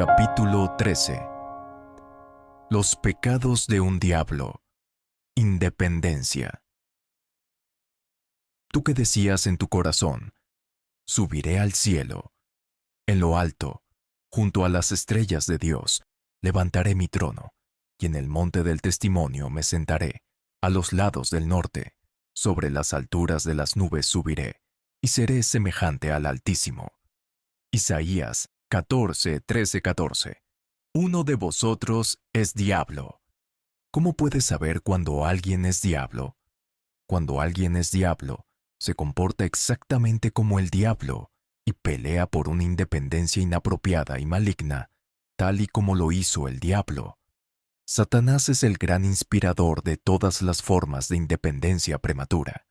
Capítulo 13. Los pecados de un diablo. Independencia. Tú que decías en tu corazón, subiré al cielo, en lo alto, junto a las estrellas de Dios, levantaré mi trono, y en el monte del testimonio me sentaré, a los lados del norte, sobre las alturas de las nubes subiré, y seré semejante al Altísimo. Isaías 14:13-14. Uno de vosotros es diablo. ¿Cómo puedes saber cuando alguien es diablo? Cuando alguien es diablo, se comporta exactamente como el diablo y pelea por una independencia inapropiada y maligna, tal y como lo hizo el diablo. Satanás es el gran inspirador de todas las formas de independencia prematura.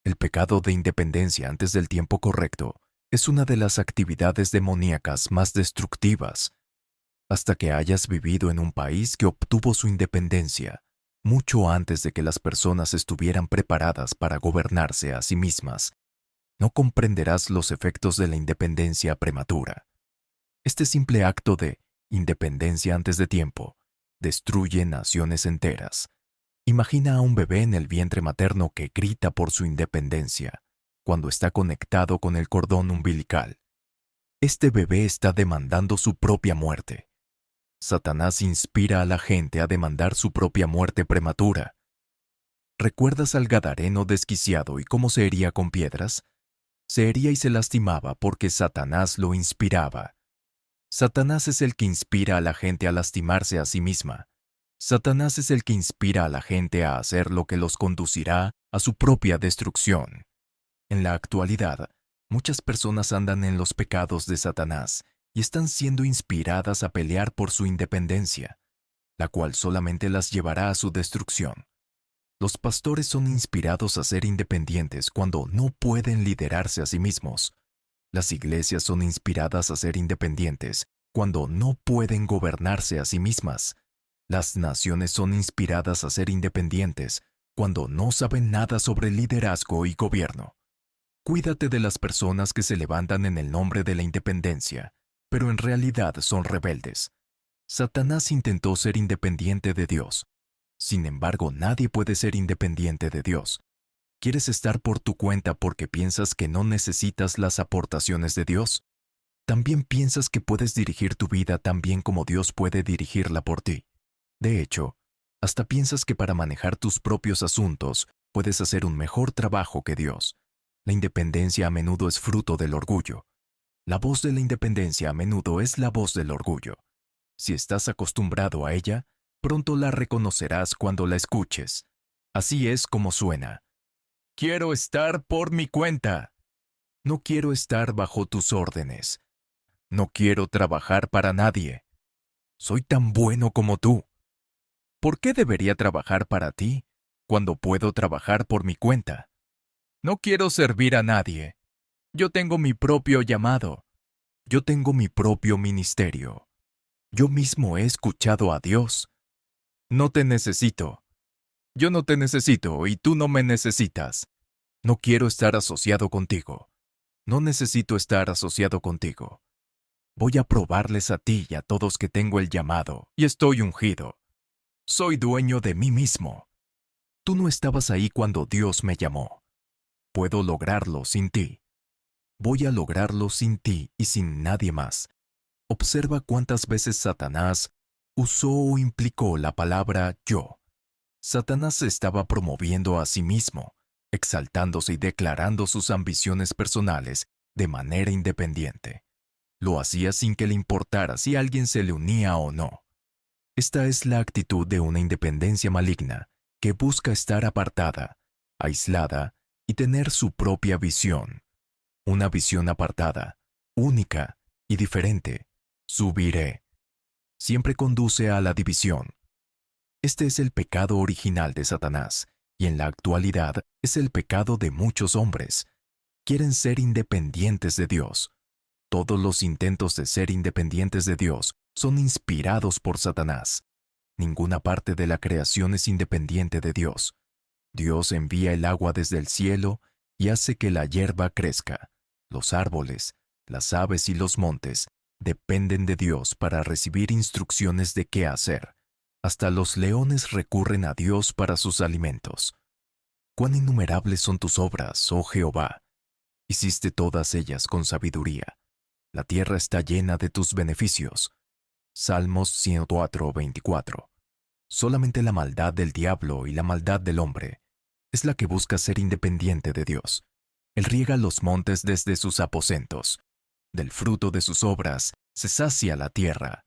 El pecado de independencia antes del tiempo correcto es una de las actividades demoníacas más destructivas. Hasta que hayas vivido en un país que obtuvo su independencia, mucho antes de que las personas estuvieran preparadas para gobernarse a sí mismas, no comprenderás los efectos de la independencia prematura. Este simple acto de independencia antes de tiempo destruye naciones enteras. Imagina a un bebé en el vientre materno que grita por su independencia, cuando está conectado con el cordón umbilical. Este bebé está demandando su propia muerte. Satanás inspira a la gente a demandar su propia muerte prematura. ¿Recuerdas al gadareno desquiciado y cómo se hería con piedras? Se hería y se lastimaba porque Satanás lo inspiraba. Satanás es el que inspira a la gente a lastimarse a sí misma. Satanás es el que inspira a la gente a hacer lo que los conducirá a su propia destrucción. En la actualidad, muchas personas andan en los pecados de Satanás y están siendo inspiradas a pelear por su independencia, la cual solamente las llevará a su destrucción. Los pastores son inspirados a ser independientes cuando no pueden liderarse a sí mismos. Las iglesias son inspiradas a ser independientes cuando no pueden gobernarse a sí mismas. Las naciones son inspiradas a ser independientes cuando no saben nada sobre liderazgo y gobierno. Cuídate de las personas que se levantan en el nombre de la independencia, pero en realidad son rebeldes. Satanás intentó ser independiente de Dios. Sin embargo, nadie puede ser independiente de Dios. ¿Quieres estar por tu cuenta porque piensas que no necesitas las aportaciones de Dios? ¿También piensas que puedes dirigir tu vida tan bien como Dios puede dirigirla por ti? De hecho, hasta piensas que para manejar tus propios asuntos puedes hacer un mejor trabajo que Dios. La independencia a menudo es fruto del orgullo. La voz de la independencia a menudo es la voz del orgullo. Si estás acostumbrado a ella, pronto la reconocerás cuando la escuches. Así es como suena. Quiero estar por mi cuenta. No quiero estar bajo tus órdenes. No quiero trabajar para nadie. Soy tan bueno como tú. ¿Por qué debería trabajar para ti cuando puedo trabajar por mi cuenta? No quiero servir a nadie. Yo tengo mi propio llamado. Yo tengo mi propio ministerio. Yo mismo he escuchado a Dios. No te necesito. Yo no te necesito y tú no me necesitas. No quiero estar asociado contigo. No necesito estar asociado contigo. Voy a probarles a ti y a todos que tengo el llamado y estoy ungido. Soy dueño de mí mismo. Tú no estabas ahí cuando Dios me llamó. Puedo lograrlo sin ti. Voy a lograrlo sin ti y sin nadie más. Observa cuántas veces Satanás usó o implicó la palabra yo. Satanás se estaba promoviendo a sí mismo, exaltándose y declarando sus ambiciones personales de manera independiente. Lo hacía sin que le importara si alguien se le unía o no. Esta es la actitud de una independencia maligna que busca estar apartada, aislada y tener su propia visión. Una visión apartada, única y diferente. Subiré. Siempre conduce a la división. Este es el pecado original de Satanás, y en la actualidad es el pecado de muchos hombres. Quieren ser independientes de Dios. Todos los intentos de ser independientes de Dios son inspirados por Satanás. Ninguna parte de la creación es independiente de Dios. Dios envía el agua desde el cielo y hace que la hierba crezca. Los árboles, las aves y los montes dependen de Dios para recibir instrucciones de qué hacer. Hasta los leones recurren a Dios para sus alimentos. Cuán innumerables son tus obras, oh Jehová. Hiciste todas ellas con sabiduría. La tierra está llena de tus beneficios. Salmos 104, 24. Solamente la maldad del diablo y la maldad del hombre es la que busca ser independiente de Dios. Él riega los montes desde sus aposentos. Del fruto de sus obras se sacia la tierra.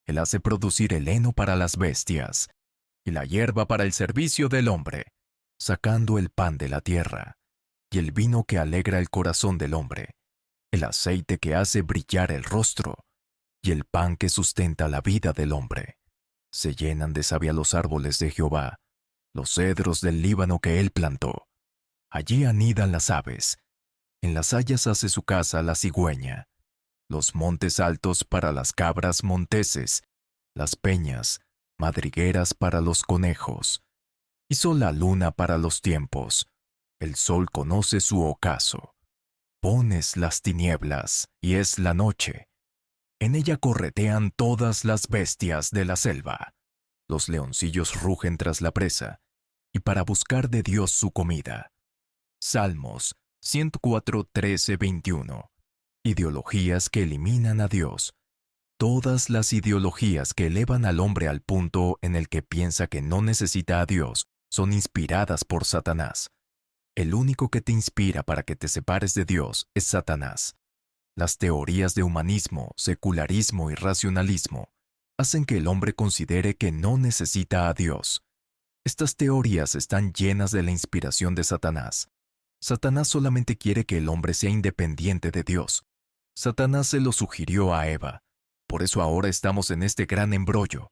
Él hace producir el heno para las bestias y la hierba para el servicio del hombre, sacando el pan de la tierra y el vino que alegra el corazón del hombre, el aceite que hace brillar el rostro y el pan que sustenta la vida del hombre. Se llenan de savia los árboles de Jehová, los cedros del Líbano que él plantó. Allí anidan las aves. En las hayas hace su casa la cigüeña. Los montes altos para las cabras monteses, las peñas, madrigueras para los conejos. Hizo la luna para los tiempos. El sol conoce su ocaso. Pones las tinieblas, y es la noche. En ella corretean todas las bestias de la selva. Los leoncillos rugen tras la presa, y para buscar de Dios su comida. Salmos 104, 13, 21. Ideologías que eliminan a Dios. Todas las ideologías que elevan al hombre al punto en el que piensa que no necesita a Dios son inspiradas por Satanás. El único que te inspira para que te separes de Dios es Satanás. Las teorías de humanismo, secularismo y racionalismo hacen que el hombre considere que no necesita a Dios. Estas teorías están llenas de la inspiración de Satanás. Satanás solamente quiere que el hombre sea independiente de Dios. Satanás se lo sugirió a Eva. Por eso ahora estamos en este gran embrollo.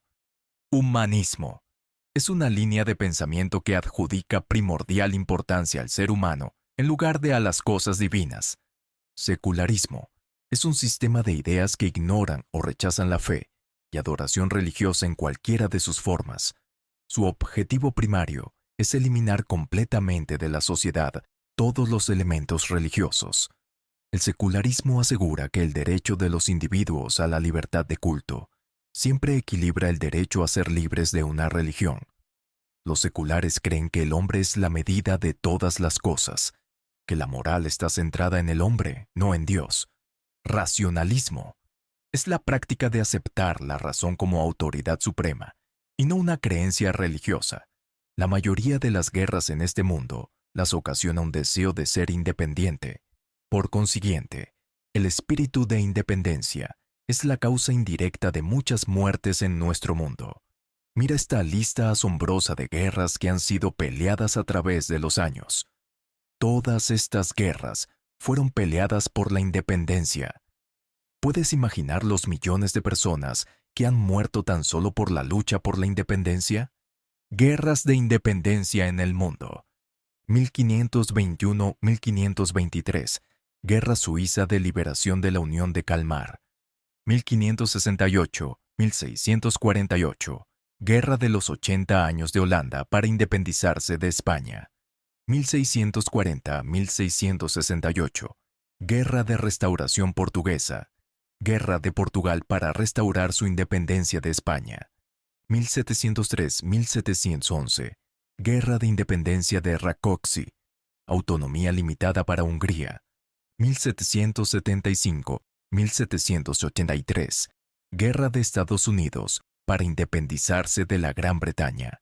Humanismo. Es una línea de pensamiento que adjudica primordial importancia al ser humano en lugar de a las cosas divinas. Secularismo. Es un sistema de ideas que ignoran o rechazan la fe y adoración religiosa en cualquiera de sus formas. Su objetivo primario es eliminar completamente de la sociedad todos los elementos religiosos. El secularismo asegura que el derecho de los individuos a la libertad de culto siempre equilibra el derecho a ser libres de una religión. Los seculares creen que el hombre es la medida de todas las cosas, que la moral está centrada en el hombre, no en Dios. Racionalismo es la práctica de aceptar la razón como autoridad suprema y no una creencia religiosa. La mayoría de las guerras en este mundo las ocasiona un deseo de ser independiente. Por consiguiente, el espíritu de independencia es la causa indirecta de muchas muertes en nuestro mundo. Mira esta lista asombrosa de guerras que han sido peleadas a través de los años. Todas estas guerras fueron peleadas por la independencia. ¿Puedes imaginar los millones de personas que han muerto tan solo por la lucha por la independencia? Guerras de independencia en el mundo. 1521-1523. Guerra Suiza de Liberación de la Unión de Kalmar. 1568-1648. Guerra de los 80 años de Holanda para independizarse de España. 1640-1668. Guerra de Restauración Portuguesa. Guerra de Portugal para restaurar su independencia de España. 1703-1711. Guerra de Independencia de Rákóczi. Autonomía limitada para Hungría. 1775-1783. Guerra de Estados Unidos para independizarse de la Gran Bretaña.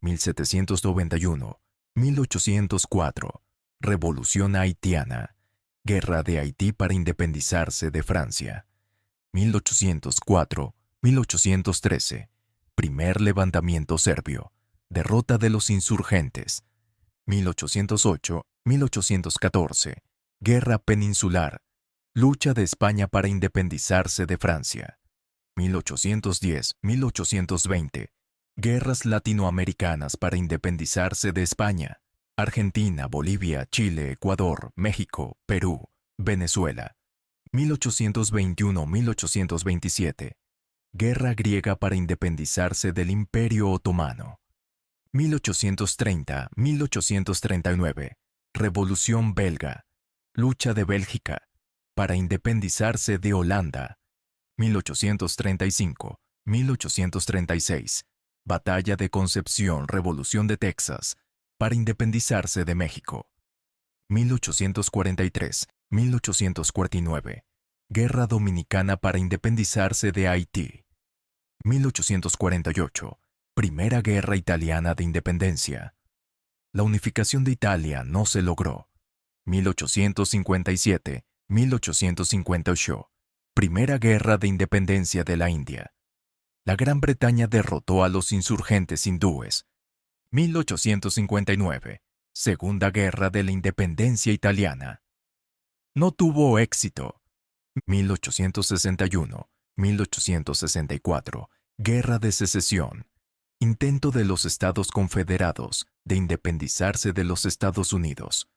1791-1804. Revolución haitiana. Guerra de Haití para independizarse de Francia. 1804-1813. Primer levantamiento serbio. Derrota de los insurgentes. 1808-1814. Guerra peninsular. Lucha de España para independizarse de Francia. 1810-1820. Guerras latinoamericanas para independizarse de España. Argentina, Bolivia, Chile, Ecuador, México, Perú, Venezuela. 1821-1827. Guerra griega para independizarse del Imperio Otomano. 1830-1839. Revolución belga. Lucha de Bélgica para independizarse de Holanda. 1835-1836, Batalla de Concepción, Revolución de Texas, para independizarse de México. 1843-1849, Guerra Dominicana para independizarse de Haití. 1848, Primera Guerra Italiana de Independencia. La unificación de Italia no se logró. 1857-1858, Primera Guerra de Independencia de la India. La Gran Bretaña derrotó a los insurgentes hindúes. 1859, Segunda Guerra de la Independencia Italiana. No tuvo éxito. 1861-1864, Guerra de Secesión. Intento de los Estados Confederados de independizarse de los Estados Unidos.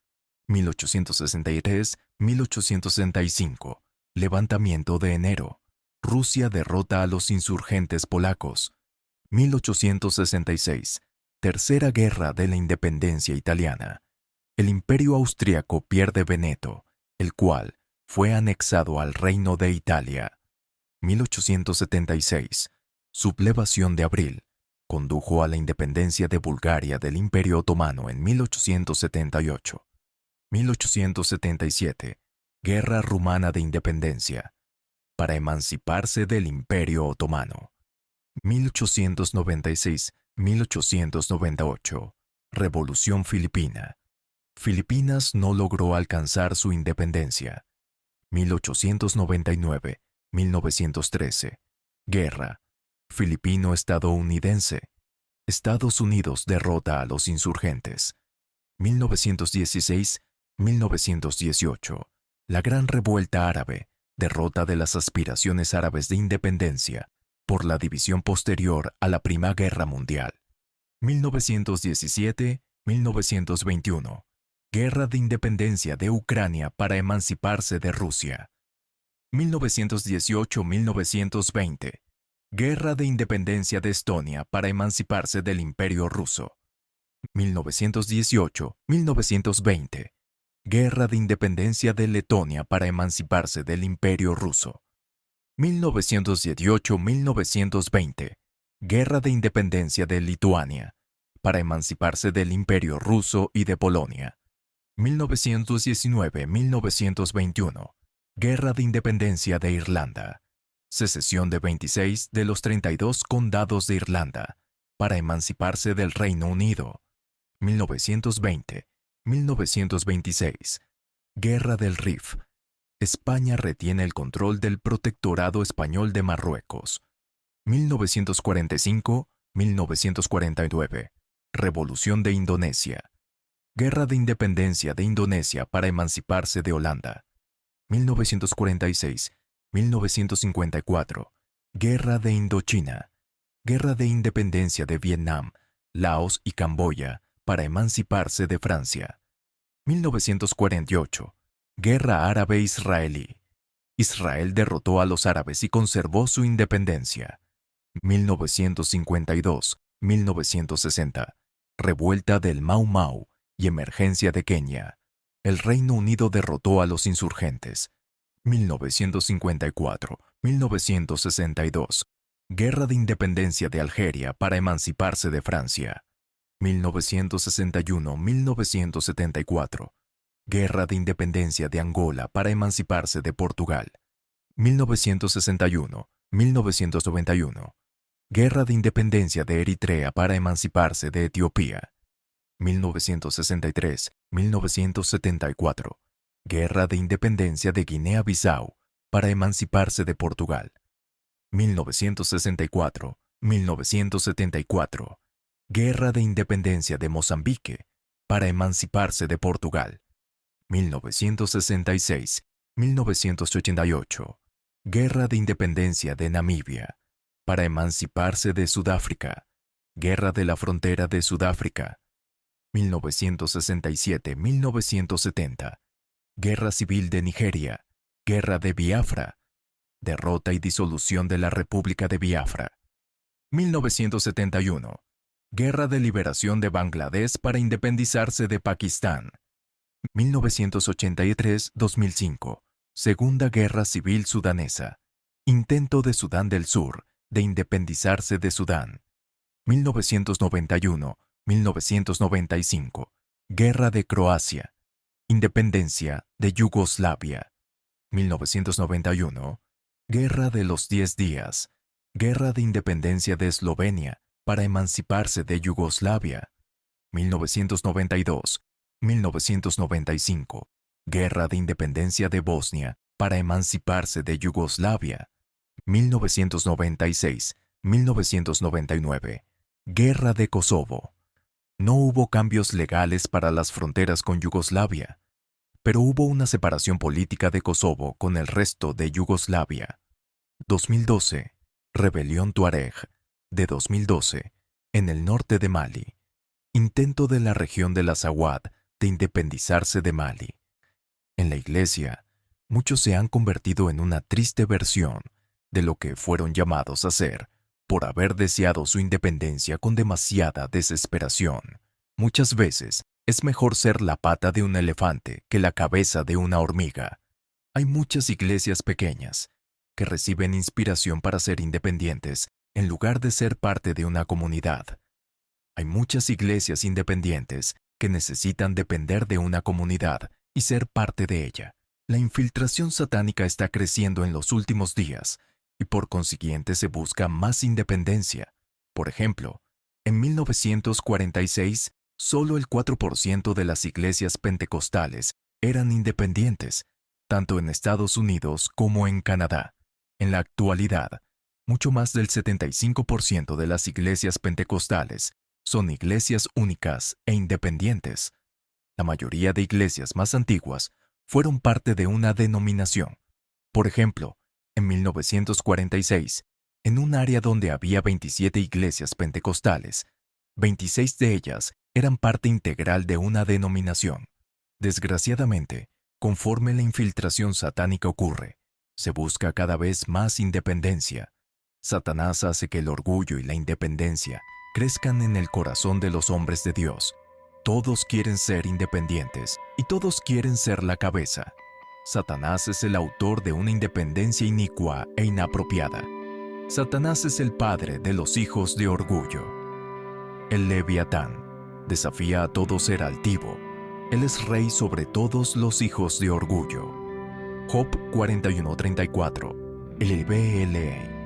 1863-1865, Levantamiento de enero. Rusia derrota a los insurgentes polacos. 1866, Tercera Guerra de la Independencia Italiana. El Imperio Austriaco pierde Veneto, el cual fue anexado al Reino de Italia. 1876, Sublevación de abril. Condujo a la independencia de Bulgaria del Imperio Otomano en 1878. 1877, Guerra Rumana de Independencia, para emanciparse del Imperio Otomano. 1896-1898, Revolución Filipina. Filipinas no logró alcanzar su independencia. 1899-1913, Guerra Filipino-estadounidense. Estados Unidos derrota a los insurgentes. 1916-1918, la Gran Revuelta Árabe, derrota de las aspiraciones árabes de independencia por la división posterior a la Primera Guerra Mundial. 1917-1921, Guerra de Independencia de Ucrania para emanciparse de Rusia. 1918-1920, Guerra de Independencia de Estonia para emanciparse del Imperio Ruso. 1918-1920, Guerra de Independencia de Letonia para emanciparse del Imperio Ruso. 1918-1920, Guerra de Independencia de Lituania para emanciparse del Imperio Ruso y de Polonia. 1919-1921, Guerra de Independencia de Irlanda. Secesión de 26 de los 32 condados de Irlanda para emanciparse del Reino Unido. 1920-1926, Guerra del Rif. España retiene el control del Protectorado Español de Marruecos. 1945-1949, Revolución de Indonesia. Guerra de Independencia de Indonesia para emanciparse de Holanda. 1946-1954, Guerra de Indochina. Guerra de Independencia de Vietnam, Laos y Camboya para emanciparse de Francia. 1948, Guerra Árabe-Israelí. Israel derrotó a los árabes y conservó su independencia. 1952-1960, Revuelta del Mau Mau y emergencia de Kenia. El Reino Unido derrotó a los insurgentes. 1954-1962, Guerra de Independencia de Algeria para emanciparse de Francia. 1961-1974, Guerra de Independencia de Angola para emanciparse de Portugal. 1961-1991, Guerra de Independencia de Eritrea para emanciparse de Etiopía. 1963-1974, Guerra de Independencia de Guinea-Bissau para emanciparse de Portugal. 1964-1974, Guerra de Independencia de Mozambique para emanciparse de Portugal. 1966-1988, Guerra de Independencia de Namibia para emanciparse de Sudáfrica. Guerra de la Frontera de Sudáfrica. 1967-1970, Guerra Civil de Nigeria. Guerra de Biafra. Derrota y disolución de la República de Biafra. 1971, Guerra de Liberación de Bangladesh para independizarse de Pakistán. 1983-2005, Segunda Guerra Civil Sudanesa. Intento de Sudán del Sur de independizarse de Sudán. 1991-1995. Guerra de Croacia. Independencia de Yugoslavia. 1991. Guerra de los 10 días. Guerra de independencia de Eslovenia para emanciparse de Yugoslavia. 1992-1995. Guerra de independencia de Bosnia para emanciparse de Yugoslavia. 1996-1999. Guerra de Kosovo. No hubo cambios legales para las fronteras con Yugoslavia, pero hubo una separación política de Kosovo con el resto de Yugoslavia. 2012. Rebelión Tuareg. De 2012. En el norte de Mali. Intento de la región del Azawad de independizarse de Mali. En la Iglesia, muchos se han convertido en una triste versión de lo que fueron llamados a ser por haber deseado su independencia con demasiada desesperación. Muchas veces es mejor ser la pata de un elefante que la cabeza de una hormiga. Hay muchas iglesias pequeñas que reciben inspiración para ser independientes en lugar de ser parte de una comunidad. Hay muchas iglesias independientes que necesitan depender de una comunidad y ser parte de ella. La infiltración satánica está creciendo en los últimos días y por consiguiente se busca más independencia. Por ejemplo, en 1946, solo el 4% de las iglesias pentecostales eran independientes, tanto en Estados Unidos como en Canadá. En la actualidad, mucho más del 75% de las iglesias pentecostales son iglesias únicas e independientes. La mayoría de iglesias más antiguas fueron parte de una denominación. Por ejemplo, en 1946, en un área donde había 27 iglesias pentecostales, 26 de ellas eran parte integral de una denominación. Desgraciadamente, conforme la infiltración satánica ocurre, se busca cada vez más independencia. Satanás hace que el orgullo y la independencia crezcan en el corazón de los hombres de Dios. Todos quieren ser independientes y todos quieren ser la cabeza. Satanás es el autor de una independencia inicua e inapropiada. Satanás es el padre de los hijos de orgullo. El Leviatán desafía a todo ser altivo. Él es rey sobre todos los hijos de orgullo. Job 41:34. El BLA.